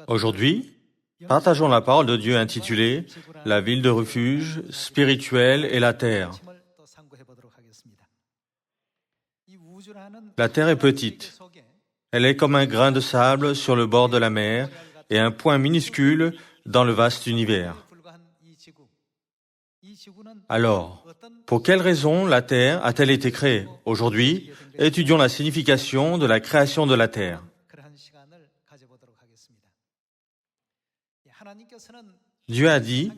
Aujourd'hui, partageons la parole de Dieu intitulée « La ville de refuge spirituelle et la terre ». La terre est petite. Elle est comme un grain de sable sur le bord de la mer et un point minuscule dans le vaste univers. Alors, pour quelle raison la terre a-t-elle été créée? Aujourd'hui, étudions la signification de la création de la terre. Dieu a dit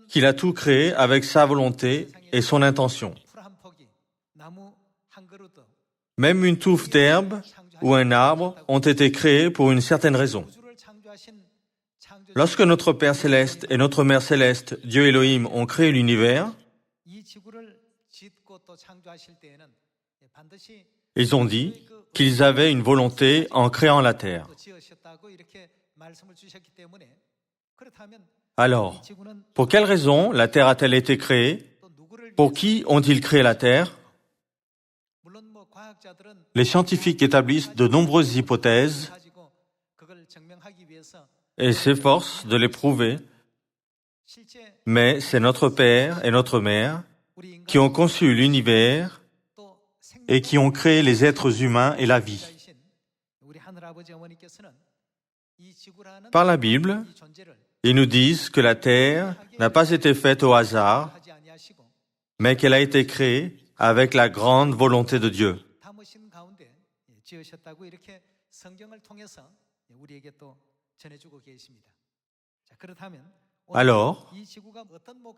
qu'il a tout créé avec sa volonté et son intention. Même une touffe d'herbe ou un arbre ont été créés pour une certaine raison. Lorsque notre Père Céleste et notre Mère Céleste, Dieu Elohim, ont créé l'univers, ils ont dit qu'ils avaient une volonté en créant la terre. Alors, pour quelle raison la terre a-t-elle été créée? Pour qui ont-ils créé la terre? Les scientifiques établissent de nombreuses hypothèses et s'efforcent de les prouver, mais c'est notre Père et notre Mère qui ont conçu l'univers et qui ont créé les êtres humains et la vie. Par la Bible, ils nous disent que la terre n'a pas été faite au hasard, mais qu'elle a été créée avec la grande volonté de Dieu. Alors,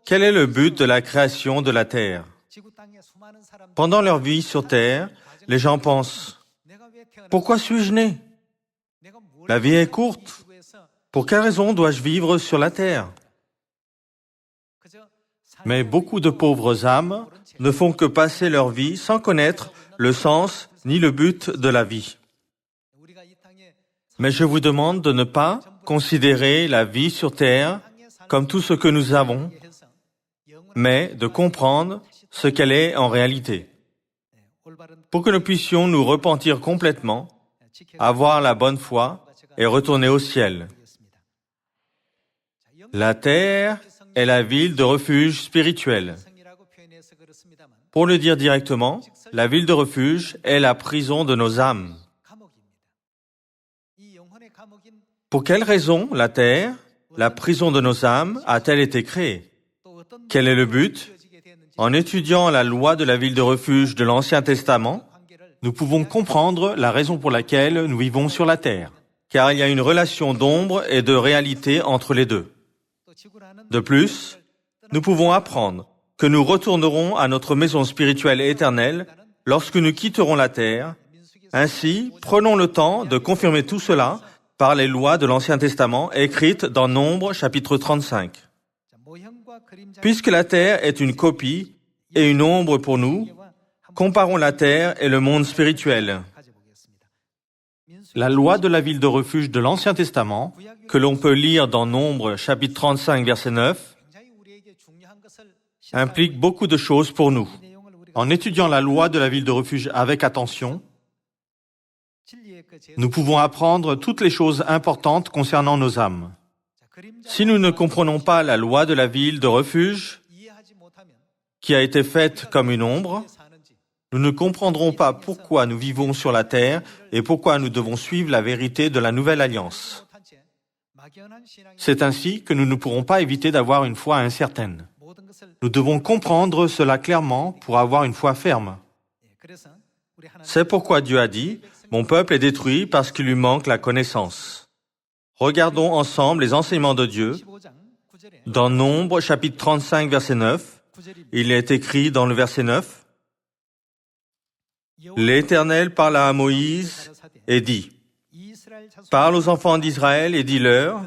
quel est le but de la création de la terre? Pendant leur vie sur terre, les gens pensent « Pourquoi suis-je né? La vie est courte. Pour quelle raison dois-je vivre sur la terre ?» Mais beaucoup de pauvres âmes ne font que passer leur vie sans connaître le sens ni le but de la vie. Mais je vous demande de ne pas considérer la vie sur terre comme tout ce que nous avons, mais de comprendre ce qu'elle est en réalité. Pour que nous puissions nous repentir complètement, avoir la bonne foi et retourner au ciel. La terre est la ville de refuge spirituel. Pour le dire directement, la ville de refuge est la prison de nos âmes. Pour quelle raison la terre, la prison de nos âmes, a-t-elle été créée? Quel est le but? En étudiant la loi de la ville de refuge de l'Ancien Testament, nous pouvons comprendre la raison pour laquelle nous vivons sur la terre, car il y a une relation d'ombre et de réalité entre les deux. De plus, nous pouvons apprendre que nous retournerons à notre maison spirituelle éternelle lorsque nous quitterons la terre. Ainsi, prenons le temps de confirmer tout cela par les lois de l'Ancien Testament écrites dans Nombre chapitre 35. Puisque la terre est une copie et une ombre pour nous, comparons la terre et le monde spirituel. La loi de la ville de refuge de l'Ancien Testament, que l'on peut lire dans Nombre chapitre 35 verset 9, implique beaucoup de choses pour nous. En étudiant la loi de la ville de refuge avec attention, nous pouvons apprendre toutes les choses importantes concernant nos âmes. Si nous ne comprenons pas la loi de la ville de refuge, qui a été faite comme une ombre, nous ne comprendrons pas pourquoi nous vivons sur la terre et pourquoi nous devons suivre la vérité de la nouvelle alliance. C'est ainsi que nous ne pourrons pas éviter d'avoir une foi incertaine. Nous devons comprendre cela clairement pour avoir une foi ferme. C'est pourquoi Dieu a dit « Mon peuple est détruit parce qu'il lui manque la connaissance ». Regardons ensemble les enseignements de Dieu. Dans Nombre, chapitre 35, verset 9, il est écrit dans le verset 9, « L'Éternel parla à Moïse et dit, « Parle aux enfants d'Israël et dis-leur,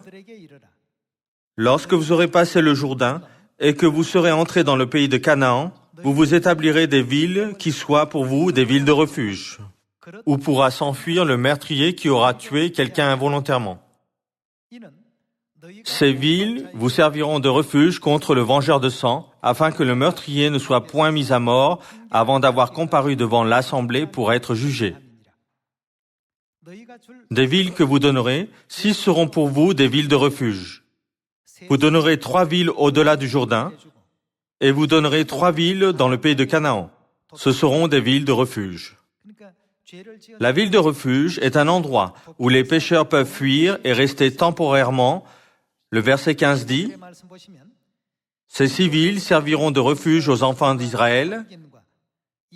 lorsque vous aurez passé le Jourdain et que vous serez entrés dans le pays de Canaan, vous vous établirez des villes qui soient pour vous des villes de refuge, où pourra s'enfuir le meurtrier qui aura tué quelqu'un involontairement. Ces villes vous serviront de refuge contre le vengeur de sang, afin que le meurtrier ne soit point mis à mort avant d'avoir comparu devant l'assemblée pour être jugé. Des villes que vous donnerez, 6 seront pour vous des villes de refuge. Vous donnerez 3 villes au-delà du Jourdain, et vous donnerez 3 villes dans le pays de Canaan. Ce seront des villes de refuge. La ville de refuge est un endroit où les pécheurs peuvent fuir et rester temporairement. Le verset 15 dit, « Ces 6 villes serviront de refuge aux enfants d'Israël,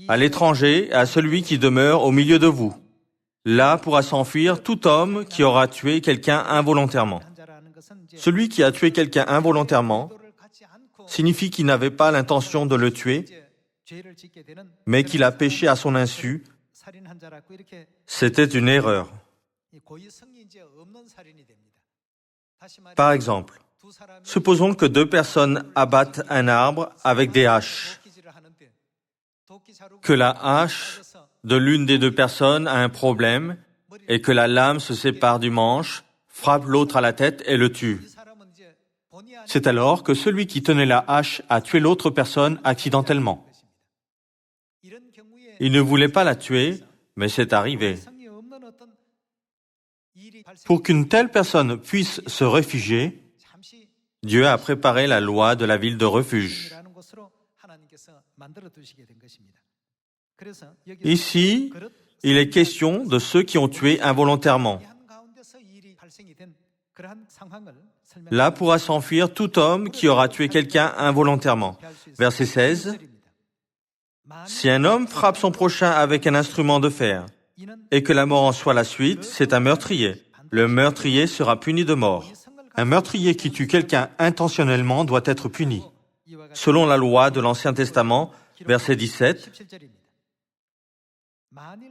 à l'étranger et à celui qui demeure au milieu de vous. Là pourra s'enfuir tout homme qui aura tué quelqu'un involontairement. » Celui qui a tué quelqu'un involontairement signifie qu'il n'avait pas l'intention de le tuer, mais qu'il a péché à son insu. C'était une erreur. Par exemple, supposons que 2 personnes abattent un arbre avec des haches, que la hache de l'une des 2 personnes a un problème et que la lame se sépare du manche, frappe l'autre à la tête et le tue. C'est alors que celui qui tenait la hache a tué l'autre personne accidentellement. Il ne voulait pas la tuer, mais c'est arrivé. Pour qu'une telle personne puisse se réfugier, Dieu a préparé la loi de la ville de refuge. Ici, il est question de ceux qui ont tué involontairement. Là pourra s'enfuir tout homme qui aura tué quelqu'un involontairement. Verset 16. Si un homme frappe son prochain avec un instrument de fer, et que la mort en soit la suite, c'est un meurtrier. Le meurtrier sera puni de mort. Un meurtrier qui tue quelqu'un intentionnellement doit être puni. Selon la loi de l'Ancien Testament, verset 17,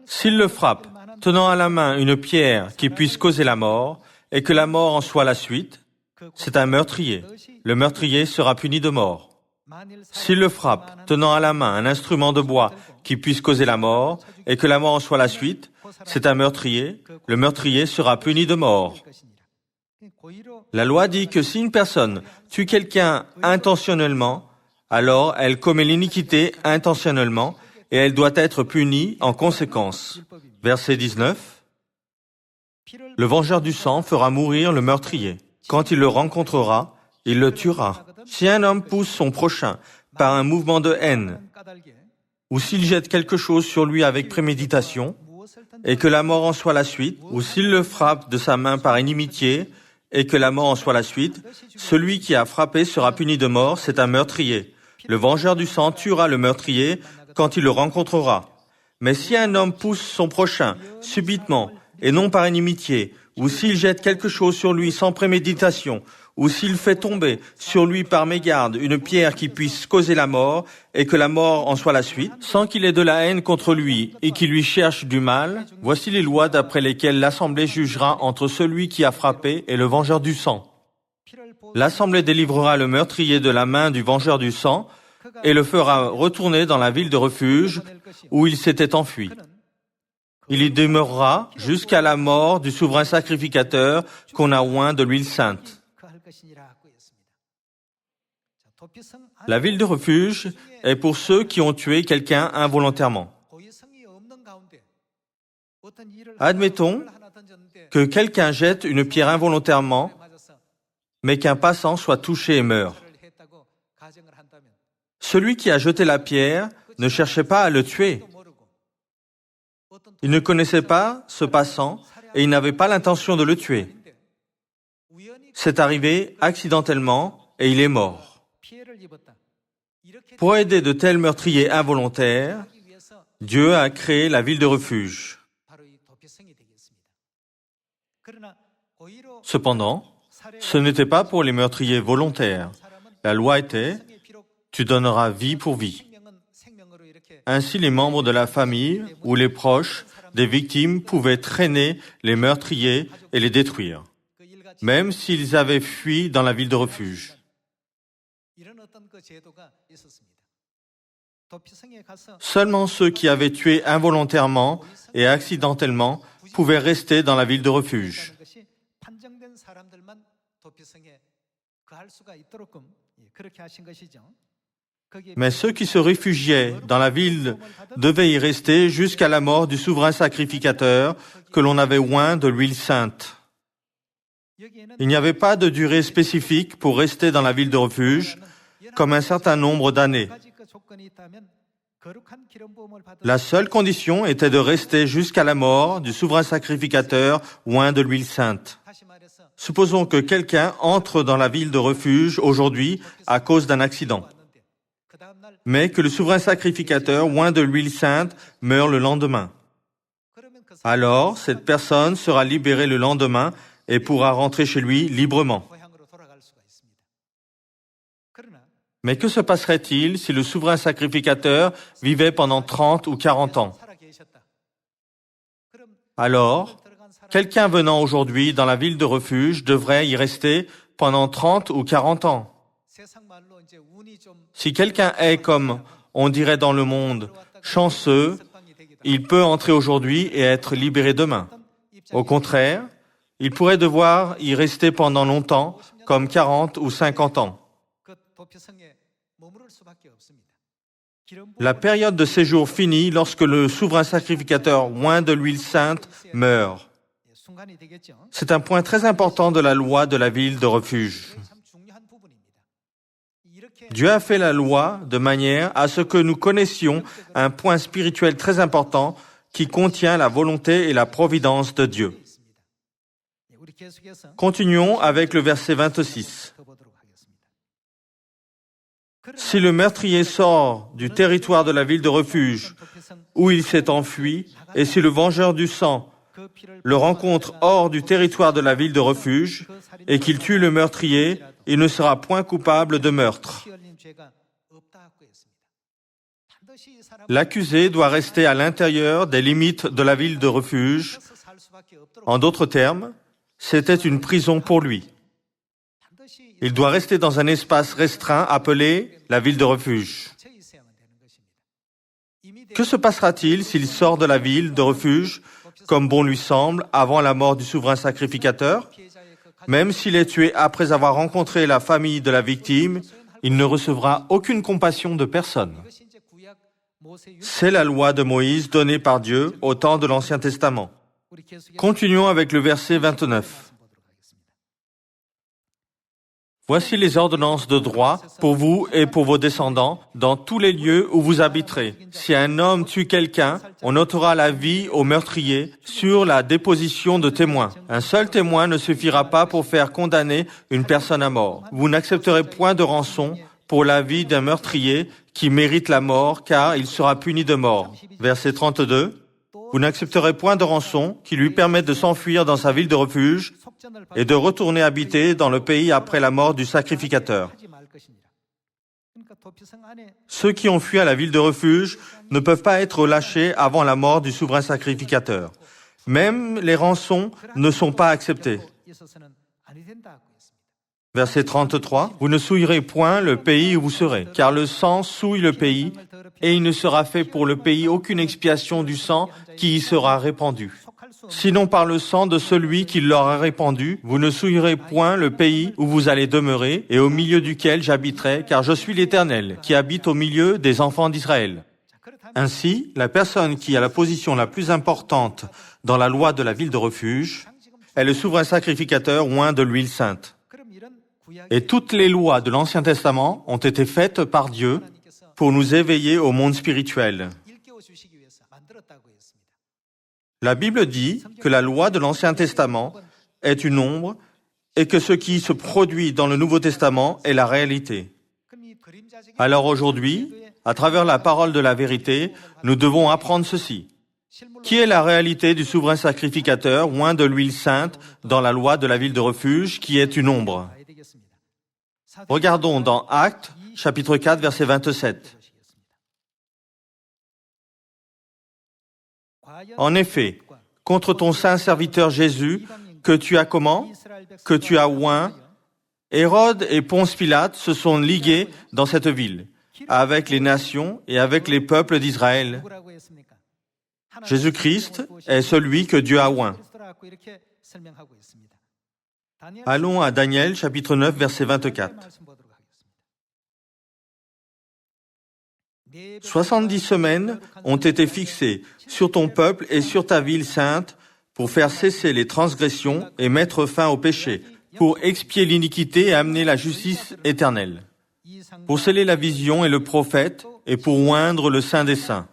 s'il le frappe, tenant à la main une pierre qui puisse causer la mort, et que la mort en soit la suite, c'est un meurtrier. Le meurtrier sera puni de mort. S'il le frappe, tenant à la main un instrument de bois qui puisse causer la mort, et que la mort en soit la suite, c'est un meurtrier. Le meurtrier sera puni de mort. La loi dit que si une personne tue quelqu'un intentionnellement, alors elle commet l'iniquité intentionnellement, et elle doit être punie en conséquence. Verset 19. Le vengeur du sang fera mourir le meurtrier. Quand il le rencontrera, il le tuera. Si un homme pousse son prochain par un mouvement de haine, ou s'il jette quelque chose sur lui avec préméditation, et que la mort en soit la suite, ou s'il le frappe de sa main par inimitié, et que la mort en soit la suite, celui qui a frappé sera puni de mort, c'est un meurtrier. Le vengeur du sang tuera le meurtrier quand il le rencontrera. Mais si un homme pousse son prochain subitement, et non par inimitié, ou s'il jette quelque chose sur lui sans préméditation, ou s'il fait tomber sur lui par mégarde une pierre qui puisse causer la mort, et que la mort en soit la suite, sans qu'il ait de la haine contre lui et qu'il lui cherche du mal, voici les lois d'après lesquelles l'Assemblée jugera entre celui qui a frappé et le vengeur du sang. L'Assemblée délivrera le meurtrier de la main du vengeur du sang et le fera retourner dans la ville de refuge où il s'était enfui. Il y demeurera jusqu'à la mort du souverain sacrificateur qu'on a oint de l'huile sainte. La ville de refuge est pour ceux qui ont tué quelqu'un involontairement. Admettons que quelqu'un jette une pierre involontairement, mais qu'un passant soit touché et meurt. Celui qui a jeté la pierre ne cherchait pas à le tuer. Il ne connaissait pas ce passant et il n'avait pas l'intention de le tuer. C'est arrivé accidentellement et il est mort. Pour aider de tels meurtriers involontaires, Dieu a créé la ville de refuge. Cependant, ce n'était pas pour les meurtriers volontaires. La loi était « tu donneras vie pour vie ». Ainsi, les membres de la famille ou les proches des victimes pouvaient traîner les meurtriers et les détruire, même s'ils avaient fui dans la ville de refuge. Seulement ceux qui avaient tué involontairement et accidentellement pouvaient rester dans la ville de refuge. Mais ceux qui se réfugiaient dans la ville devaient y rester jusqu'à la mort du souverain sacrificateur que l'on avait oint de l'huile sainte. Il n'y avait pas de durée spécifique pour rester dans la ville de refuge, comme un certain nombre d'années. La seule condition était de rester jusqu'à la mort du souverain sacrificateur oint de l'huile sainte. Supposons que quelqu'un entre dans la ville de refuge aujourd'hui à cause d'un accident, mais que le souverain sacrificateur oint de l'huile sainte meurt le lendemain. Alors, cette personne sera libérée le lendemain et pourra rentrer chez lui librement. Mais que se passerait-il si le souverain sacrificateur vivait pendant 30 ou 40 ans? Alors, quelqu'un venant aujourd'hui dans la ville de refuge devrait y rester pendant 30 ou 40 ans. Si quelqu'un est, comme on dirait dans le monde, chanceux, il peut entrer aujourd'hui et être libéré demain. Au contraire, il pourrait devoir y rester pendant longtemps, comme 40 ou 50 ans. La période de séjour finit lorsque le souverain sacrificateur oint de l'huile sainte meurt. C'est un point très important de la loi de la ville de refuge. Dieu a fait la loi de manière à ce que nous connaissions un point spirituel très important qui contient la volonté et la providence de Dieu. Continuons avec le verset 26. Si le meurtrier sort du territoire de la ville de refuge où il s'est enfui, et si le vengeur du sang le rencontre hors du territoire de la ville de refuge, et qu'il tue le meurtrier, il ne sera point coupable de meurtre. L'accusé doit rester à l'intérieur des limites de la ville de refuge. En d'autres termes, c'était une prison pour lui. Il doit rester dans un espace restreint appelé la ville de refuge. Que se passera-t-il s'il sort de la ville de refuge, comme bon lui semble, avant la mort du souverain sacrificateur? Même s'il est tué après avoir rencontré la famille de la victime, il ne recevra aucune compassion de personne. C'est la loi de Moïse donnée par Dieu au temps de l'Ancien Testament. Continuons avec le verset 29. Voici les ordonnances de droit pour vous et pour vos descendants dans tous les lieux où vous habiterez. Si un homme tue quelqu'un, on ôtera la vie au meurtrier sur la déposition de témoins. Un seul témoin ne suffira pas pour faire condamner une personne à mort. Vous n'accepterez point de rançon pour la vie d'un meurtrier qui mérite la mort, car il sera puni de mort. Verset 32. Vous n'accepterez point de rançon qui lui permette de s'enfuir dans sa ville de refuge et de retourner habiter dans le pays après la mort du sacrificateur. Ceux qui ont fui à la ville de refuge ne peuvent pas être relâchés avant la mort du souverain sacrificateur. Même les rançons ne sont pas acceptées. Verset 33. Vous ne souillerez point le pays où vous serez, car le sang souille le pays, et il ne sera fait pour le pays aucune expiation du sang qui y sera répandu. Sinon par le sang de celui qui l'aura répandu, vous ne souillerez point le pays où vous allez demeurer et au milieu duquel j'habiterai, car je suis l'Éternel, qui habite au milieu des enfants d'Israël. Ainsi, la personne qui a la position la plus importante dans la loi de la ville de refuge est le souverain sacrificateur oint de l'huile sainte. Et toutes les lois de l'Ancien Testament ont été faites par Dieu pour nous éveiller au monde spirituel. La Bible dit que la loi de l'Ancien Testament est une ombre et que ce qui se produit dans le Nouveau Testament est la réalité. Alors aujourd'hui, à travers la parole de la vérité, nous devons apprendre ceci. Qui est la réalité du souverain sacrificateur oint de l'huile sainte dans la loi de la ville de refuge qui est une ombre? Regardons dans Actes, chapitre 4, verset 27. En effet, contre ton saint serviteur Jésus, que tu as comment? Que tu as oint, Hérode et Ponce Pilate se sont ligués dans cette ville, avec les nations et avec les peuples d'Israël. Jésus-Christ est celui que Dieu a oint. Allons à Daniel, chapitre 9, verset 24. 70 semaines ont été fixées sur ton peuple et sur ta ville sainte pour faire cesser les transgressions et mettre fin au péché, pour expier l'iniquité et amener la justice éternelle, pour sceller la vision et le prophète et pour oindre le Saint des Saints.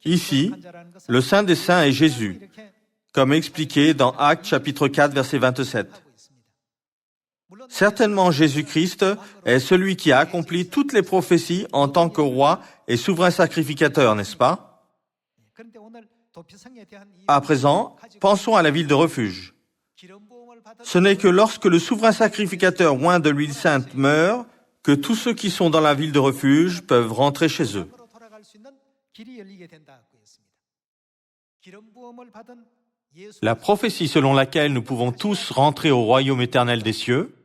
Ici, le Saint des Saints est Jésus, comme expliqué dans Actes chapitre 4, verset 27. Certainement, Jésus-Christ est celui qui a accompli toutes les prophéties en tant que roi et souverain sacrificateur, n'est-ce pas? À présent, pensons à la ville de refuge. Ce n'est que lorsque le souverain sacrificateur oint de l'huile sainte meurt que tous ceux qui sont dans la ville de refuge peuvent rentrer chez eux. La prophétie selon laquelle nous pouvons tous rentrer au royaume éternel des cieux,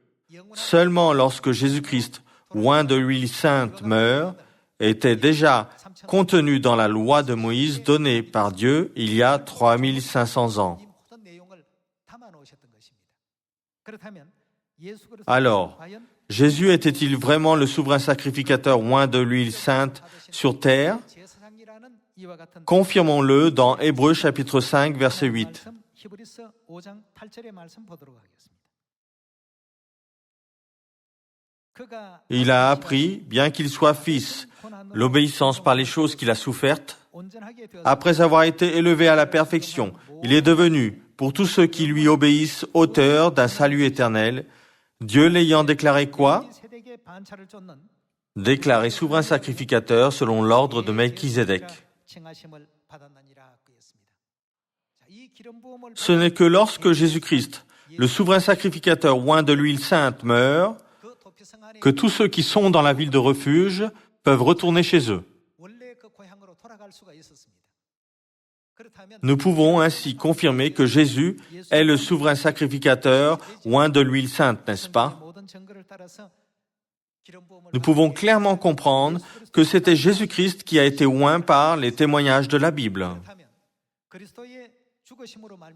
seulement lorsque Jésus-Christ, oint de l'huile sainte, meurt, était déjà contenue dans la loi de Moïse donnée par Dieu il y a 3500 ans. Alors, Jésus était-il vraiment le souverain sacrificateur oint de l'huile sainte sur terre? Confirmons-le dans Hébreux chapitre 5, verset 8. Il a appris, bien qu'il soit fils, l'obéissance par les choses qu'il a souffertes. Après avoir été élevé à la perfection, il est devenu, pour tous ceux qui lui obéissent, auteur d'un salut éternel, Dieu l'ayant déclaré quoi? Déclaré souverain sacrificateur selon l'ordre de Melchizedek. Ce n'est que lorsque Jésus-Christ, le souverain sacrificateur oint de l'huile sainte, meurt, que tous ceux qui sont dans la ville de refuge peuvent retourner chez eux. Nous pouvons ainsi confirmer que Jésus est le souverain sacrificateur oint de l'huile sainte, n'est-ce pas? Nous pouvons clairement comprendre que c'était Jésus-Christ qui a été oint par les témoignages de la Bible.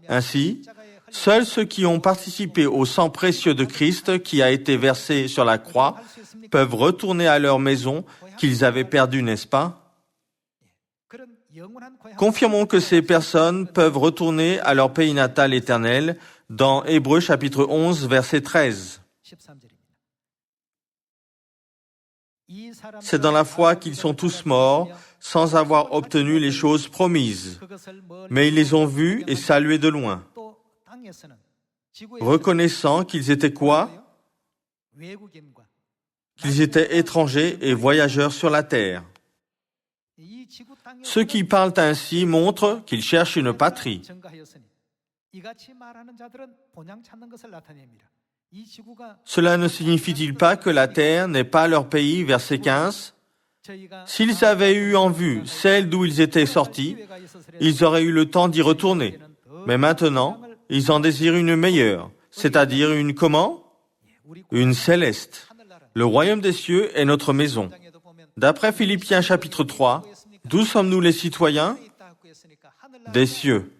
Ainsi, seuls ceux qui ont participé au sang précieux de Christ qui a été versé sur la croix peuvent retourner à leur maison qu'ils avaient perdue, n'est-ce pas? Confirmons que ces personnes peuvent retourner à leur pays natal éternel dans Hébreux chapitre 11, verset 13. C'est dans la foi qu'ils sont tous morts sans avoir obtenu les choses promises, mais ils les ont vues et saluées de loin, reconnaissant qu'ils étaient quoi? Qu'ils étaient étrangers et voyageurs sur la terre. Ceux qui parlent ainsi montrent qu'ils cherchent une patrie. Cela ne signifie-t-il pas que la terre n'est pas leur pays, verset 15? S'ils avaient eu en vue celle d'où ils étaient sortis, ils auraient eu le temps d'y retourner. Mais maintenant, ils en désirent une meilleure, c'est-à-dire une comment? Une céleste. Le royaume des cieux est notre maison. D'après Philippiens chapitre 3, d'où sommes-nous les citoyens? Des cieux.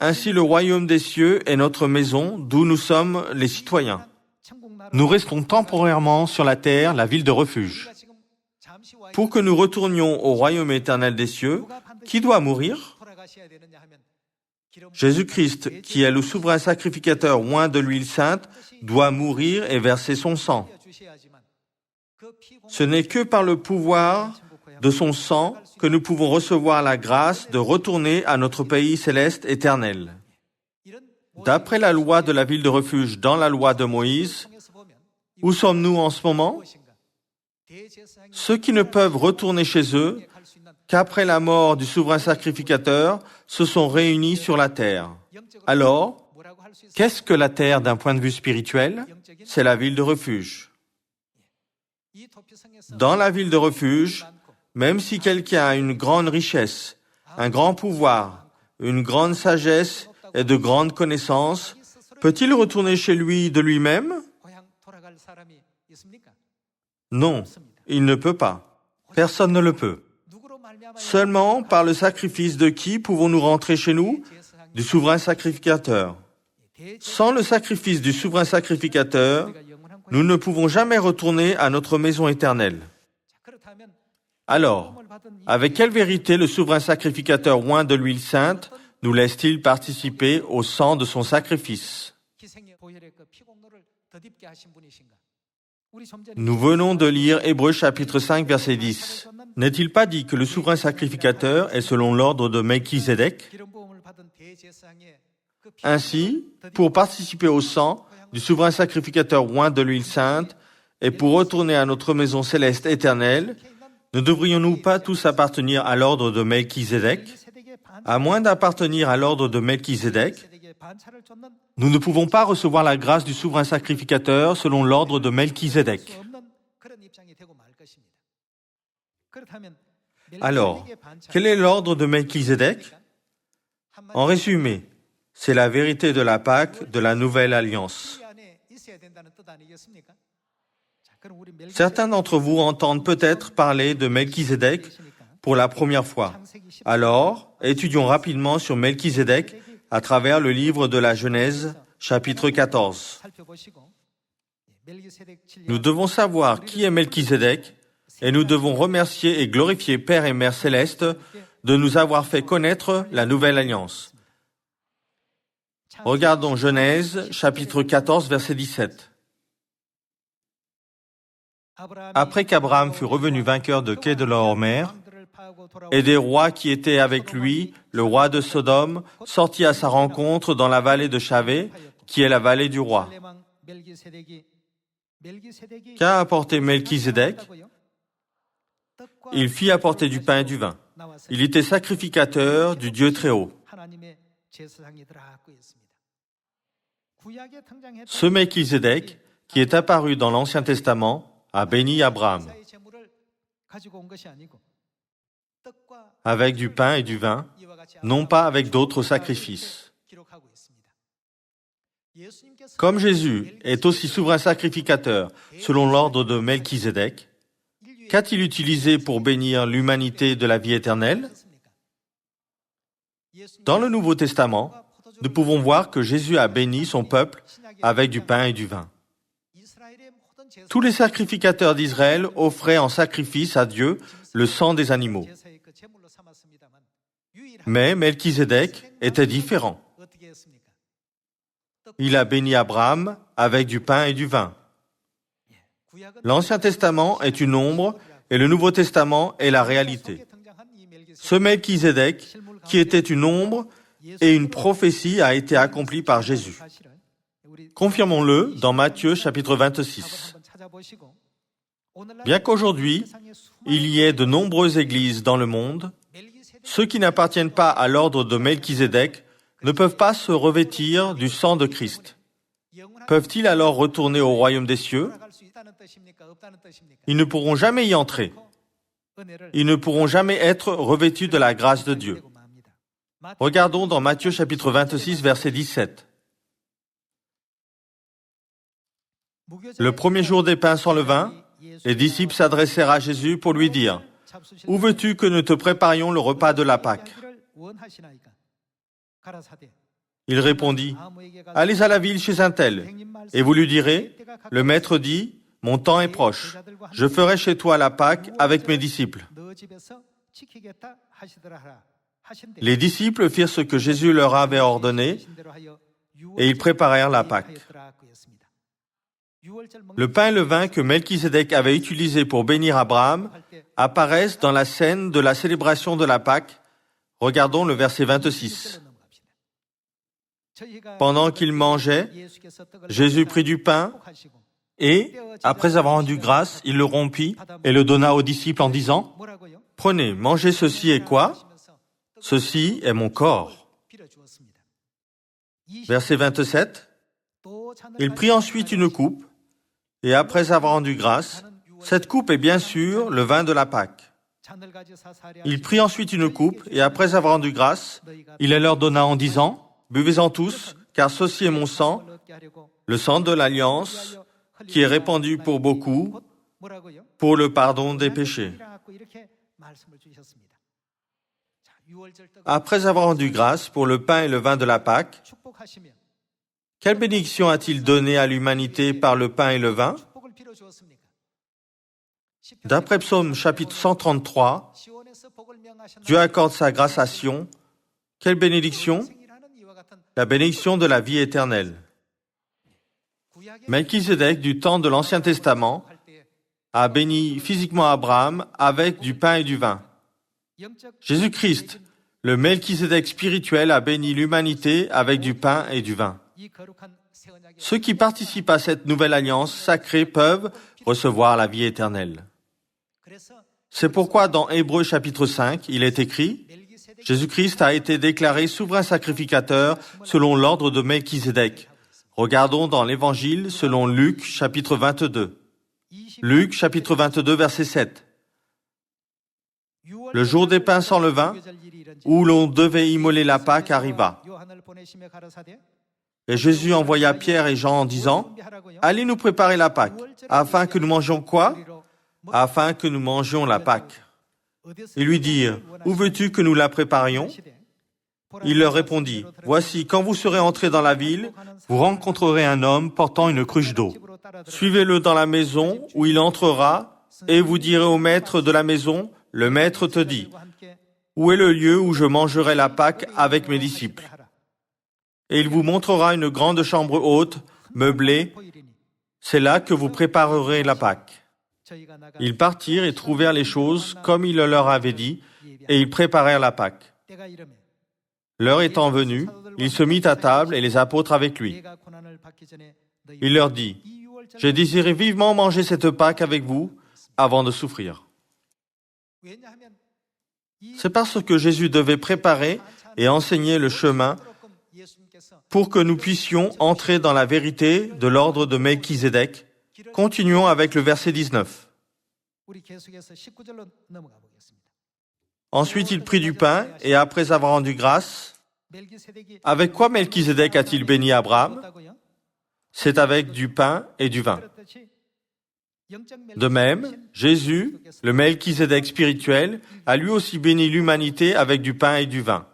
Ainsi, le royaume des cieux est notre maison, d'où nous sommes les citoyens. Nous restons temporairement sur la terre, la ville de refuge. Pour que nous retournions au royaume éternel des cieux, qui doit mourir? Jésus-Christ, qui est le souverain sacrificateur oint de l'huile sainte, doit mourir et verser son sang. Ce n'est que par le pouvoir de son sang que nous pouvons recevoir la grâce de retourner à notre pays céleste éternel. D'après la loi de la ville de refuge dans la loi de Moïse, où sommes-nous en ce moment? Ceux qui ne peuvent retourner chez eux qu'après la mort du souverain sacrificateur se sont réunis sur la terre. Alors, qu'est-ce que la terre d'un point de vue spirituel? C'est la ville de refuge. Dans la ville de refuge, même si quelqu'un a une grande richesse, un grand pouvoir, une grande sagesse et de grandes connaissances, peut-il retourner chez lui de lui-même? Non, il ne peut pas. Personne ne le peut. Seulement par le sacrifice de qui pouvons-nous rentrer chez nous? Du souverain sacrificateur. Sans le sacrifice du souverain sacrificateur, nous ne pouvons jamais retourner à notre maison éternelle. Alors, avec quelle vérité le souverain sacrificateur oint de l'huile sainte nous laisse-t-il participer au sang de son sacrifice? Nous venons de lire Hébreux chapitre 5 verset 10. N'est-il pas dit que le souverain sacrificateur est selon l'ordre de Melchizedek? Ainsi, pour participer au sang du souverain sacrificateur oint de l'huile sainte et pour retourner à notre maison céleste éternelle, ne devrions-nous pas tous appartenir à l'ordre de Melchizedek? À moins d'appartenir à l'ordre de Melchizedek, nous ne pouvons pas recevoir la grâce du souverain sacrificateur selon l'ordre de Melchizedek. Alors, quel est l'ordre de Melchizedek? En résumé, c'est la vérité de la Pâque de la Nouvelle Alliance. Certains d'entre vous entendent peut-être parler de Melchizedek pour la première fois. Alors, étudions rapidement sur Melchizedek à travers le livre de la Genèse, chapitre 14. Nous devons savoir qui est Melchizedek et nous devons remercier et glorifier Père et Mère Céleste de nous avoir fait connaître la Nouvelle Alliance. Regardons Genèse, chapitre 14, verset 17. Après qu'Abraham fut revenu vainqueur de Kedorlaomer, et des rois qui étaient avec lui, le roi de Sodome sortit à sa rencontre dans la vallée de Chavé, qui est la vallée du roi. Qu'a apporté Melchizedek? Il fit apporter du pain et du vin. Il était sacrificateur du Dieu Très-Haut. Ce Melchizedek, qui est apparu dans l'Ancien Testament, a béni Abraham avec du pain et du vin, non pas avec d'autres sacrifices. Comme Jésus est aussi souverain sacrificateur selon l'ordre de Melchizedek, qu'a-t-il utilisé pour bénir l'humanité de la vie éternelle? Dans le Nouveau Testament, nous pouvons voir que Jésus a béni son peuple avec du pain et du vin. Tous les sacrificateurs d'Israël offraient en sacrifice à Dieu le sang des animaux. Mais Melchizedek était différent. Il a béni Abraham avec du pain et du vin. L'Ancien Testament est une ombre et le Nouveau Testament est la réalité. Ce Melchizedek, qui était une ombre et une prophétie, a été accompli par Jésus. Confirmons-le dans Matthieu chapitre 26. Bien qu'aujourd'hui, il y ait de nombreuses églises dans le monde, ceux qui n'appartiennent pas à l'ordre de Melchizedek ne peuvent pas se revêtir du sang de Christ. Peuvent-ils alors retourner au royaume des cieux? Ils ne pourront jamais y entrer. Ils ne pourront jamais être revêtus de la grâce de Dieu. Regardons dans Matthieu chapitre 26, verset 17. Le premier jour des pains sans levain, les disciples s'adressèrent à Jésus pour lui dire « Où veux-tu que nous te préparions le repas de la Pâque ?» Il répondit « Allez à la ville chez un tel, et vous lui direz « Le maître dit, mon temps est proche. Je ferai chez toi la Pâque avec mes disciples. » Les disciples firent ce que Jésus leur avait ordonné, et ils préparèrent la Pâque. Le pain et le vin que Melchizedek avait utilisés pour bénir Abraham apparaissent dans la scène de la célébration de la Pâque. Regardons le verset 26. Pendant qu'il mangeait, Jésus prit du pain et, après avoir rendu grâce, il le rompit et le donna aux disciples en disant « Prenez, mangez ceci et quoi? Ceci est mon corps. » Verset 27. Il prit ensuite une coupe et après avoir rendu grâce, cette coupe est bien sûr le vin de la Pâque. Il prit ensuite une coupe et après avoir rendu grâce, il la leur donna en disant « Buvez-en tous, car ceci est mon sang, le sang de l'Alliance, qui est répandu pour beaucoup, pour le pardon des péchés. » Après avoir rendu grâce pour le pain et le vin de la Pâque, Quelle bénédiction a-t-il donné à l'humanité par le pain et le vin? D'après Psaume chapitre 133, Dieu accorde sa grâce à Sion. Quelle bénédiction? La bénédiction de la vie éternelle. Melchisédek, du temps de l'Ancien Testament, a béni physiquement Abraham avec du pain et du vin. Jésus-Christ, le Melchisédek spirituel, a béni l'humanité avec du pain et du vin. Ceux qui participent à cette nouvelle alliance sacrée peuvent recevoir la vie éternelle. C'est pourquoi dans Hébreux chapitre 5, il est écrit « Jésus-Christ a été déclaré souverain sacrificateur selon l'ordre de Melchisédek ». Regardons dans l'Évangile selon Luc chapitre 22. Luc chapitre 22 verset 7. Le jour des pains sans levain, où l'on devait immoler la Pâque, arriva. Et Jésus envoya Pierre et Jean en disant « Allez nous préparer la Pâque, afin que nous mangions quoi? Afin que nous mangions la Pâque. » Ils lui dirent « Où veux-tu que nous la préparions ?» Il leur répondit « Voici, quand vous serez entrés dans la ville, vous rencontrerez un homme portant une cruche d'eau. Suivez-le dans la maison où il entrera, et vous direz au maître de la maison, le maître te dit, où est le lieu où je mangerai la Pâque avec mes disciples? Et il vous montrera une grande chambre haute, meublée. C'est là que vous préparerez la Pâque. Ils partirent et trouvèrent les choses comme il le leur avait dit, et ils préparèrent la Pâque. L'heure étant venue, il se mit à table et les apôtres avec lui. Il leur dit, « J'ai désiré vivement manger cette Pâque avec vous avant de souffrir. » C'est parce que Jésus devait préparer et enseigner le chemin pour que nous puissions entrer dans la vérité de l'ordre de Melchisédek. Continuons avec le verset 19. Ensuite, il prit du pain et après avoir rendu grâce, avec quoi Melchisédek a-t-il béni Abraham? C'est avec du pain et du vin. De même, Jésus, le Melchisédek spirituel, a lui aussi béni l'humanité avec du pain et du vin.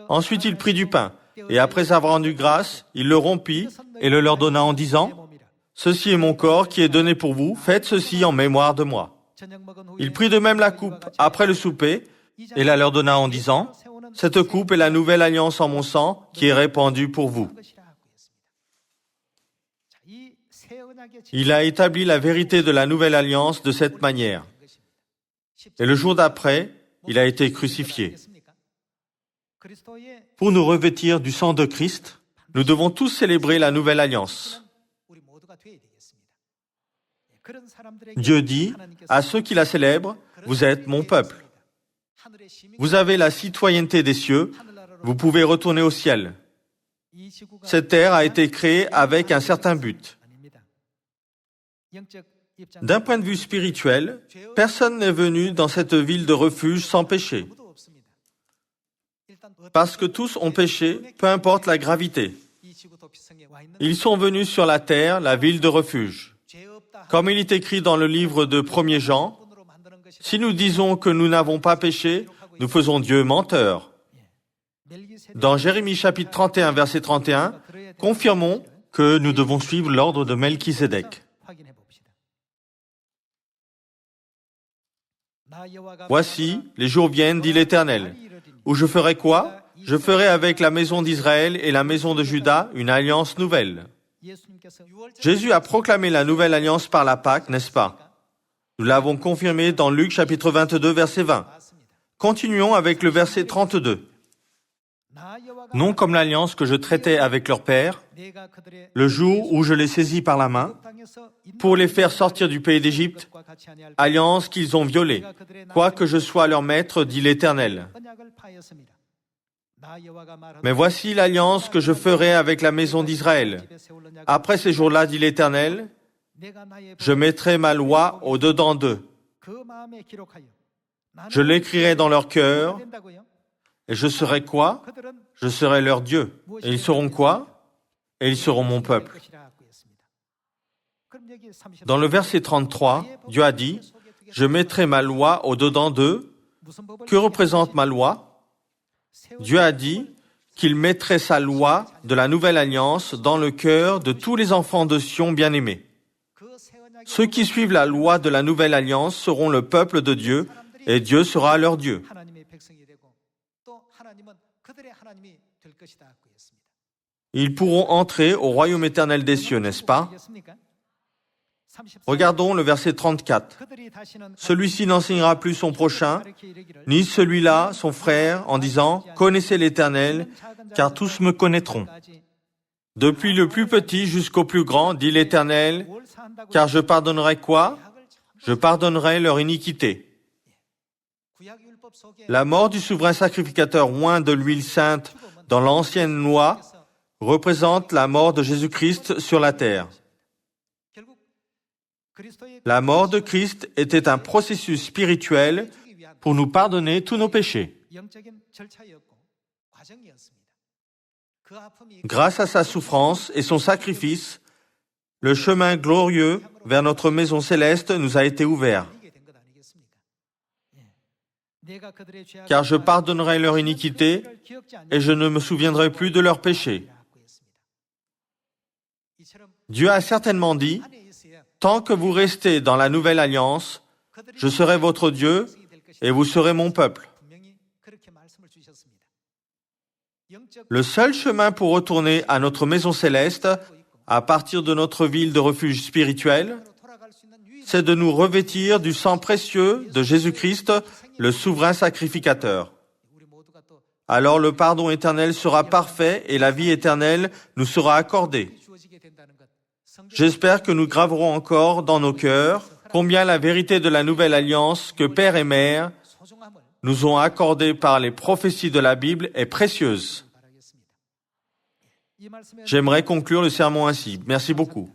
Ensuite, il prit du pain, et après avoir rendu grâce, il le rompit et le leur donna en disant, « Ceci est mon corps qui est donné pour vous, faites ceci en mémoire de moi. » Il prit de même la coupe après le souper, et la leur donna en disant, « Cette coupe est la nouvelle alliance en mon sang qui est répandue pour vous. » Il a établi la vérité de la nouvelle alliance de cette manière. Et le jour d'après, il a été crucifié. Pour nous revêtir du sang de Christ, nous devons tous célébrer la nouvelle alliance. Dieu dit à ceux qui la célèbrent, « Vous êtes mon peuple. Vous avez la citoyenneté des cieux, vous pouvez retourner au ciel. » Cette terre a été créée avec un certain but. D'un point de vue spirituel, personne n'est venu dans cette ville de refuge sans péché. Parce que tous ont péché, peu importe la gravité. Ils sont venus sur la terre, la ville de refuge. Comme il est écrit dans le livre de 1er Jean, « Si nous disons que nous n'avons pas péché, nous faisons Dieu menteur. » Dans Jérémie chapitre 31, verset 31, confirmons que nous devons suivre l'ordre de Melchisédek. Voici, les jours viennent, dit l'Éternel, où je ferai quoi? Je ferai avec la maison d'Israël et la maison de Juda une alliance nouvelle. Jésus a proclamé la nouvelle alliance par la Pâque, n'est-ce pas? Nous l'avons confirmé dans Luc chapitre 22, verset 20. Continuons avec le verset 32. Non comme l'alliance que je traitais avec leur père, le jour où je les saisis par la main, pour les faire sortir du pays d'Égypte, alliance qu'ils ont violée, quoique je sois leur maître, dit l'Éternel. Mais voici l'alliance que je ferai avec la maison d'Israël. Après ces jours-là, dit l'Éternel, je mettrai ma loi au-dedans d'eux. Je l'écrirai dans leur cœur, et je serai quoi? Je serai leur Dieu. Et ils seront quoi? Et ils seront mon peuple. Dans le verset 33, Dieu a dit, « Je mettrai ma loi au-dedans d'eux. » Que représente ma loi? Dieu a dit qu'il mettrait sa loi de la nouvelle alliance dans le cœur de tous les enfants de Sion bien-aimés. Ceux qui suivent la loi de la nouvelle alliance seront le peuple de Dieu et Dieu sera leur Dieu. Ils pourront entrer au royaume éternel des cieux, n'est-ce pas? Regardons le verset 34. Celui-ci n'enseignera plus son prochain, ni celui-là son frère, en disant « Connaissez l'Éternel, car tous me connaîtront. » Depuis le plus petit jusqu'au plus grand, dit l'Éternel, car je pardonnerai quoi? Je pardonnerai leur iniquité. La mort du souverain sacrificateur oint de l'huile sainte dans l'ancienne loi représente la mort de Jésus-Christ sur la terre. La mort de Christ était un processus spirituel pour nous pardonner tous nos péchés. Grâce à sa souffrance et son sacrifice, le chemin glorieux vers notre maison céleste nous a été ouvert. Car je pardonnerai leur iniquité et je ne me souviendrai plus de leurs péchés. Dieu a certainement dit, tant que vous restez dans la nouvelle alliance, je serai votre Dieu et vous serez mon peuple. Le seul chemin pour retourner à notre maison céleste, à partir de notre ville de refuge spirituel, c'est de nous revêtir du sang précieux de Jésus-Christ, le souverain sacrificateur. Alors le pardon éternel sera parfait et la vie éternelle nous sera accordée. J'espère que nous graverons encore dans nos cœurs combien la vérité de la nouvelle alliance que Père et Mère nous ont accordée par les prophéties de la Bible est précieuse. J'aimerais conclure le sermon ainsi. Merci beaucoup.